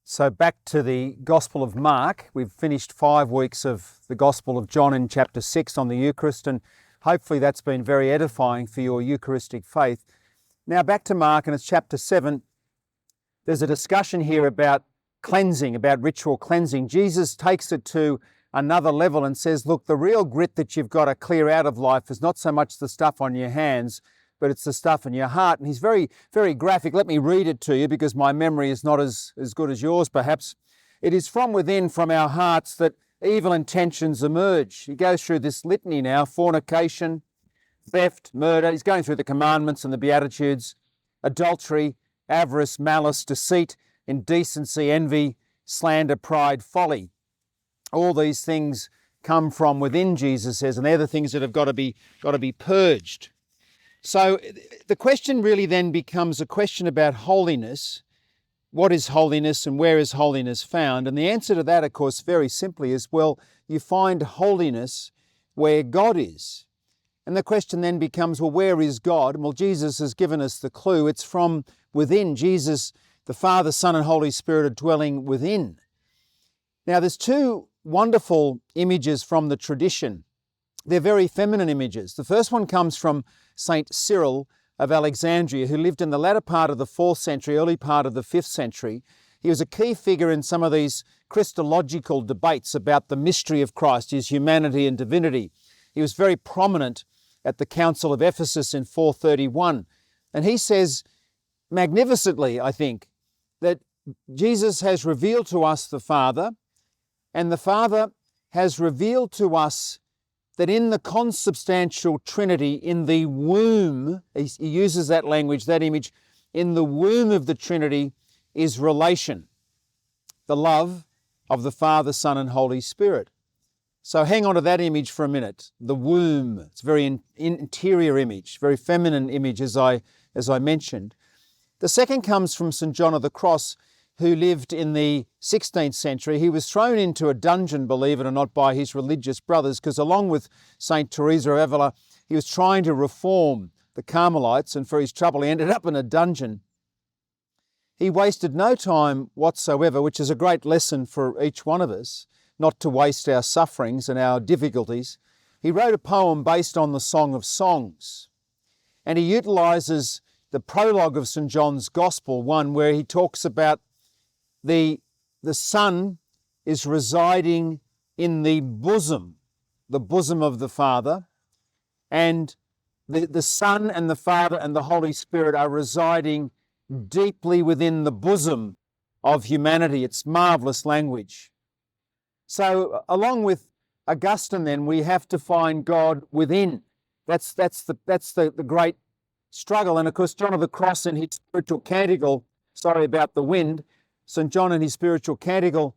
So back to the Gospel of Mark. We've finished 5 weeks of the Gospel of John in chapter 6 on the Eucharist, and hopefully that's been very edifying for your Eucharistic faith. Now back to Mark, and it's chapter 7. There's a discussion here about cleansing, about ritual cleansing. Jesus takes it to another level and says, look, the real grit that you've got to clear out of life is not so much the stuff on your hands, but it's the stuff in your heart. And he's very, very graphic. Let me read it to you because my memory is not as good as yours, perhaps. It is from within, from our hearts, that evil intentions emerge. He goes through this litany now: fornication, theft, murder. He's going through the commandments and the Beatitudes: adultery, avarice, malice, deceit, indecency, envy, slander, pride, folly. All these things come from within, Jesus says, and they're the things that have got to be purged. So the question really then becomes a question about holiness. What is holiness and where is holiness found? And the answer to that, of course, very simply is, well, you find holiness where God is. And the question then becomes, well, where is God? Well, Jesus has given us the clue. It's from within. Jesus, the Father, Son, and Holy Spirit are dwelling within. Now, there's two wonderful images from the tradition. They're very feminine images. The first one comes from Saint Cyril of Alexandria, who lived in the latter part of the 4th century, early part of the 5th century. He was a key figure in some of these Christological debates about the mystery of Christ, his humanity and divinity. He was very prominent at the Council of Ephesus in 431. And he says magnificently, I think, that Jesus has revealed to us the Father, and the Father has revealed to us that in the consubstantial Trinity, in the womb, he uses that language, that image, in the womb of the Trinity is relation, the love of the Father, Son, and Holy Spirit. So hang on to that image for a minute. The womb, it's a very interior image, very feminine image, as I mentioned. The second comes from St. John of the Cross, who lived in the 16th century. He was thrown into a dungeon, believe it or not, by his religious brothers, because along with St. Teresa of Avila, he was trying to reform the Carmelites, and for his trouble, he ended up in a dungeon. He wasted no time whatsoever, which is a great lesson for each one of us, not to waste our sufferings and our difficulties. He wrote a poem based on the Song of Songs, and he utilises the prologue of St. John's Gospel, one where he talks about the Son is residing in the bosom of the Father, and the Son and the Father and the Holy Spirit are residing deeply within the bosom of humanity. It's marvellous language. So along with Augustine then, we have to find God within. That's the great struggle. And of course, John of the Cross in his spiritual canticle, sorry about the wind, St. John in his spiritual canticle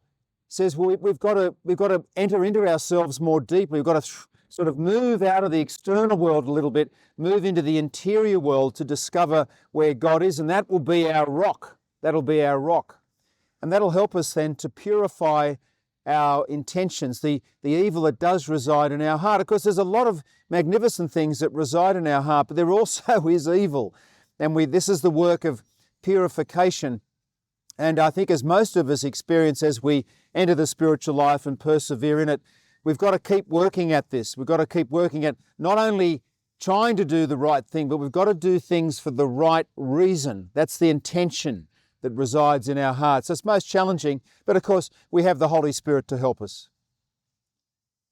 says, well, we've got to enter into ourselves more deeply. We've got to sort of move out of the external world a little bit, move into the interior world to discover where God is, and that will be our rock. That'll be our rock. And that'll help us then to purify our intentions, the evil that does reside in our heart. Of course, there's a lot of magnificent things that reside in our heart, but there also is evil. And this is the work of purification. And I think, as most of us experience as we enter the spiritual life and persevere in it, we've got to keep working at this. We've got to keep working at not only trying to do the right thing, but we've got to do things for the right reason. That's the intention that resides in our hearts. It's most challenging, but of course, we have the Holy Spirit to help us.